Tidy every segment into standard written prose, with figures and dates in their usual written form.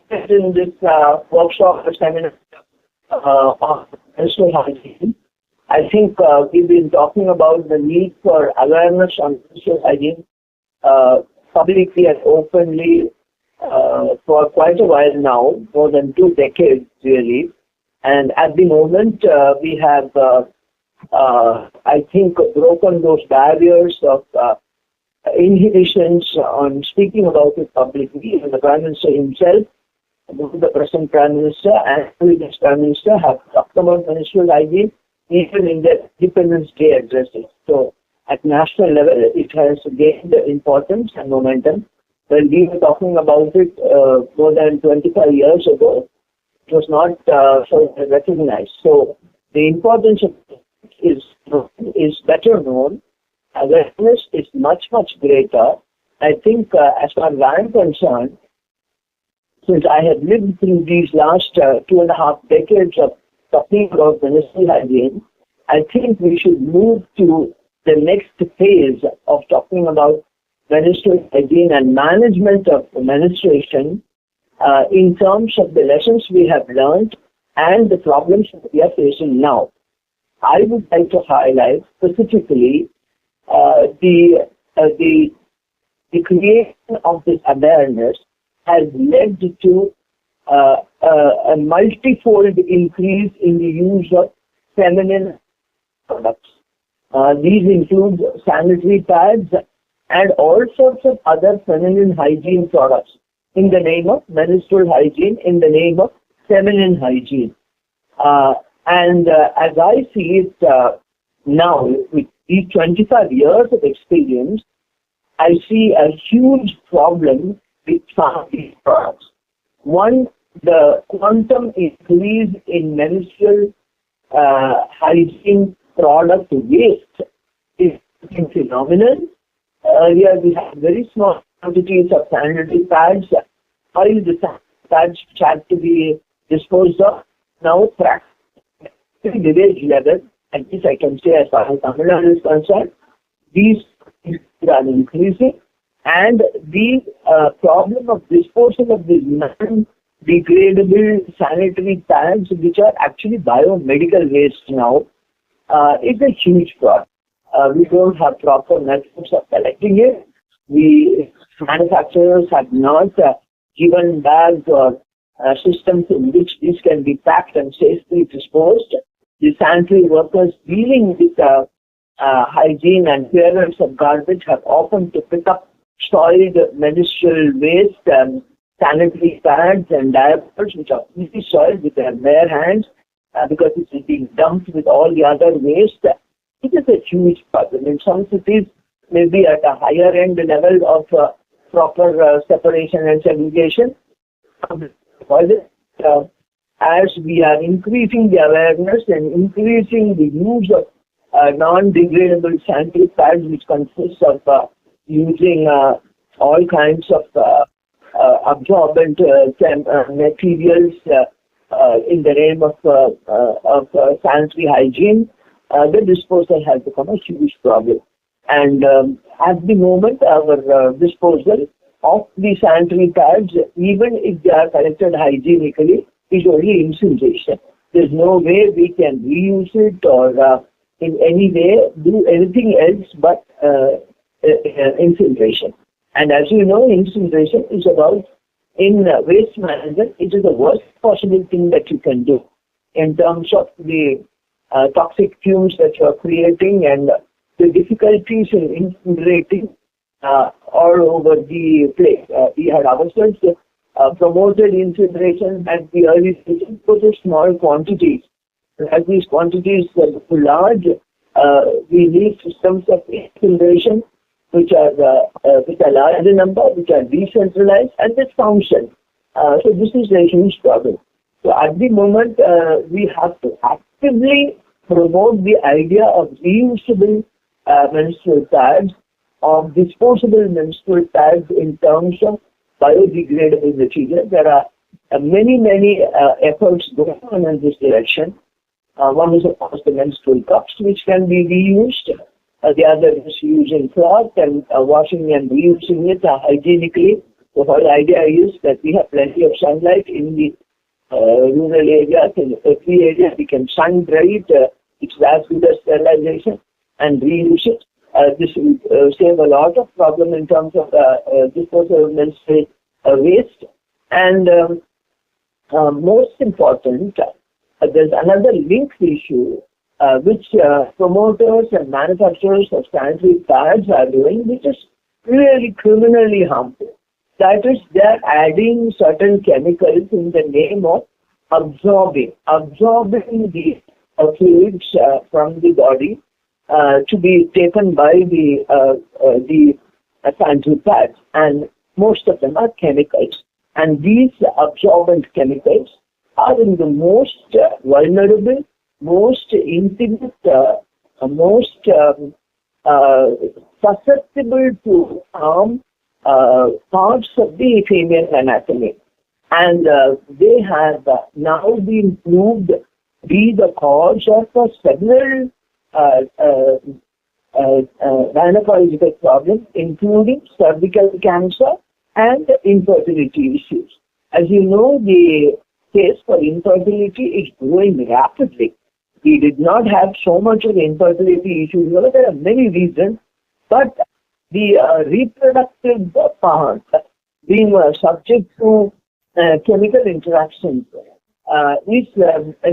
in this workshop or seminar on menstrual hygiene. I think we've been talking about the need for awareness on menstrual hygiene publicly and openly for quite a while now, more than 2 decades really. And at the moment, we have, I think, broken those barriers of inhibitions on speaking about it publicly. And the Prime Minister himself, both the present Prime Minister and the previous Prime Minister have talked about menstrual hygiene even in their Independence Day addresses. So at national level, it has gained importance and momentum. When we were talking about it more than 25 years ago, it was not so recognized. So the importance of it is better known. Awareness is much, much greater. I think as far as I am concerned, since I have lived through these last 2.5 decades of talking about menstrual hygiene, I think we should move to the next phase of talking about menstrual hygiene and management of menstruation in terms of the lessons we have learned and the problems that we are facing now. I would like to highlight specifically the creation of this awareness has led to a multifold increase in the use of feminine products. These include sanitary pads and all sorts of other feminine hygiene products in the name of menstrual hygiene, in the name of feminine hygiene. As I see it now, with these 25 years of experience, I see a huge problem with some of these products. One, the quantum increase in menstrual hygiene product waste is phenomenal. Earlier we had very small quantities of sanitary pads. While the pads had to be disposed of, now practically village level, at least I can say as far as Tamil Nadu is concerned, these are increasing, and the problem of disposal of these non-degradable sanitary pads, which are actually biomedical waste now, is a huge problem. We don't have proper methods of collecting it. Manufacturers have not given bags or systems in which these can be packed and safely disposed. The sanitary workers dealing with hygiene and clearance of garbage have often to pick up soiled menstrual waste, sanitary pads and diapers which are easily soiled with their bare hands because it is being dumped with all the other waste. It is a huge problem. In some cities, maybe at a higher end level of proper separation and segregation. As we are increasing the awareness and increasing the use of non-degradable sanitary pads, which consists of using all kinds of absorbent materials in the name of sanitary hygiene, the disposal has become a huge problem. And at the moment, our disposal of the sanitary pads, even if they are collected hygienically, is only incineration. There's no way we can reuse it or in any way do anything else but incineration. And as you know, incineration is about, in waste management, it is the worst possible thing that you can do in terms of the toxic fumes that you are creating and the difficulties in incinerating all over the place. We had ourselves promoted incineration at the early stages for small quantities. As these quantities are large, we need systems of incineration which are large in number, which are decentralized, and that function. So this is a huge problem. So at the moment, we have to actively promote the idea of reusable menstrual pads, of disposable menstrual pads in terms of biodegradable material. There are many efforts going on in this direction. One is, of course, the menstrual cups, which can be reused. The other is using cloth and washing and reusing it hygienically The whole idea is that we have plenty of sunlight in the rural areas. In every area we can sun dry it. It's as good as sterilization and reuse it. This will save a lot of problem in terms of disposal of menstrual waste. And most important, there's another linked issue which promoters and manufacturers of sanitary pads are doing, which is really criminally harmful. That is, they're adding certain chemicals in the name of absorbing the fluids from the body to be taken by the sanitary pads, and most of them are chemicals. And these absorbent chemicals are in the most vulnerable, most intimate, most susceptible to harm parts of the female anatomy. And they have now been proved to be the cause of several gynecological problems, including cervical cancer and infertility issues. As you know, the case for infertility is growing rapidly. We did not have so much of infertility issues. Well, there are many reasons, but the reproductive part being subject to chemical interactions is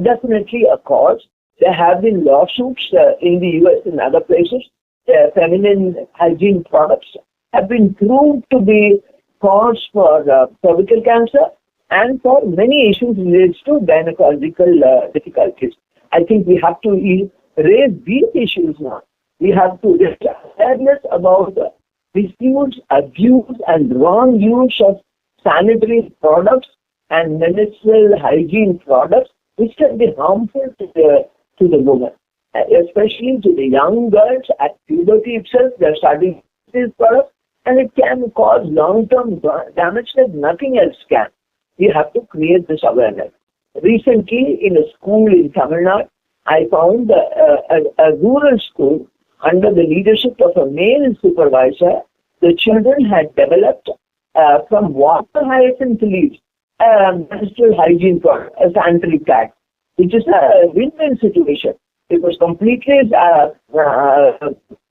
definitely a cause. There have been lawsuits in the US and other places. Feminine hygiene products have been proved to be cause for cervical cancer and for many issues related to gynecological difficulties. I think we have to raise these issues now. We have to raise awareness about misuse, abuse, and wrong use of sanitary products and menstrual hygiene products, which can be harmful to the woman, especially to the young girls at puberty itself. They're starting these products, and it can cause long-term damage that nothing else can. We have to create this awareness. Recently, in a school in Tamil Nadu, I found a rural school under the leadership of a male supervisor. The children had developed from water hyacinth leaves menstrual hygiene product, a sanitary pad, which is a win-win situation. It was completely well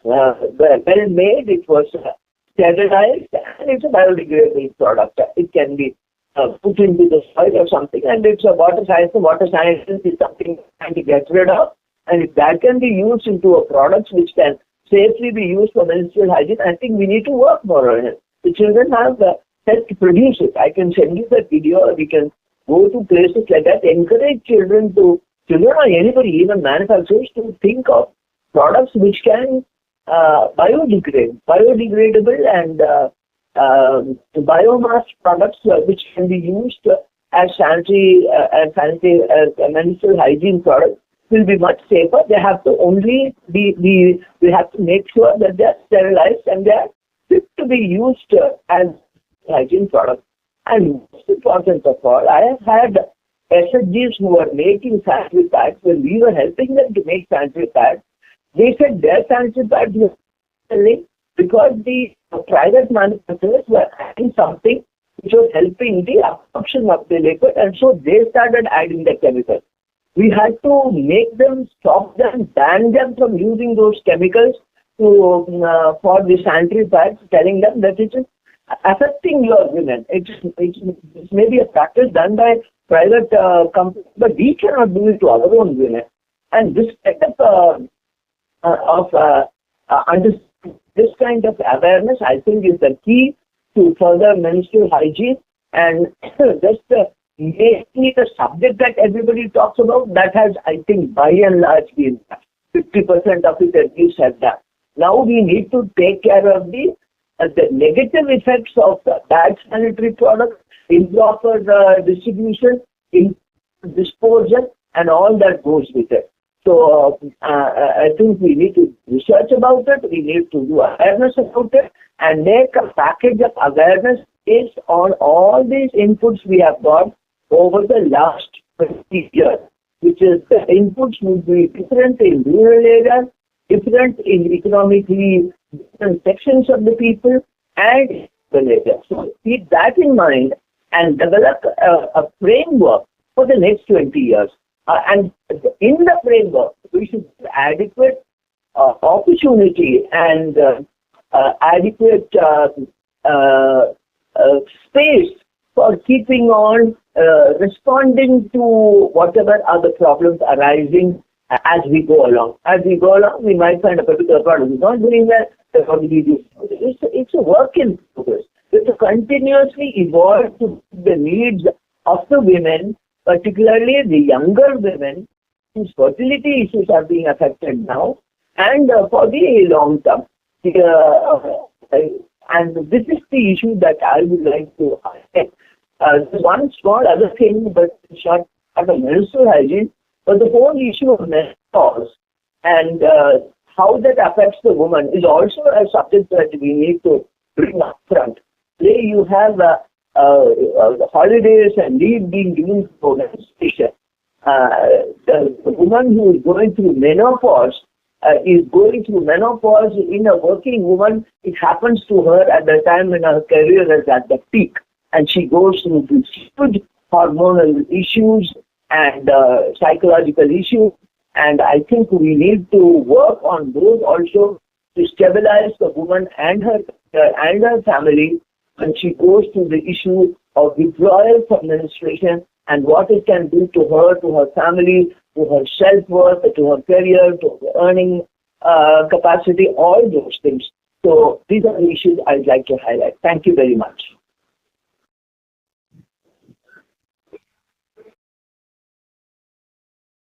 made. It was sterilized, and it's a biodegradable product. It can be put into the soil or something, and it's a water science. Water science is something trying to get rid of, and if that can be used into a product which can safely be used for menstrual hygiene, I think we need to work more on it. The children have helped to produce it. I can send you that video. We can go to places like that, encourage children or anybody, even manufacturers, to think of products which can biodegradable and biomass products which can be used as sanitary menstrual hygiene products will be much safer. They have to only we have to make sure that they are sterilized and they are fit to be used as hygiene products. And most important of all, I have had SHGs who are making sanitary pads. When we were helping them to make sanitary pads, they said their sanitary pads were selling because the private manufacturers were adding something which was helping the absorption of the liquid, and so they started adding the chemicals. We had to make them, stop them, ban them from using those chemicals for the sanitary pads, telling them that it is affecting your women. It may be a practice done by private companies, but we cannot do it to our own women. And this this kind of awareness, I think, is the key to further menstrual hygiene. And just making it a subject that everybody talks about, that has, I think, by and large been 50% of it at least has done. Now we need to take care of the negative effects of bad sanitary products, improper distribution, disposal, and all that goes with it. So I think we need to research about it, we need to do awareness about it, and make a package of awareness based on all these inputs we have got over the last 20 years, which is the inputs would be different in rural areas, different in economically different sections of the people, and later. So keep that in mind and develop a framework for the next 20 years. And in the framework, we should have adequate opportunity and adequate space for keeping on responding to whatever other problems arising as we go along. As we go along, we might find a particular problem is not doing well. How do we do? It's a work in progress. We have to continuously evolve to the needs of the women, particularly the younger women whose fertility issues are being affected now, and for the long term. And this is the issue that I would like to highlight. One small other thing, but short of menstrual hygiene, but the whole issue of menopause and how that affects the woman is also a subject that we need to bring up front. Today you have holidays and leave being given for menstruation. The woman who is going through menopause is going through menopause in a working woman. It happens to her at the time when her career is at the peak, and she goes through these huge hormonal issues and psychological issues. And I think we need to work on those also to stabilize the woman and her family when she goes through the issue of withdrawal from menstruation and what it can do to her family, to her self-worth, to her career, to her earning capacity, all those things. So these are the issues I'd like to highlight. Thank you very much.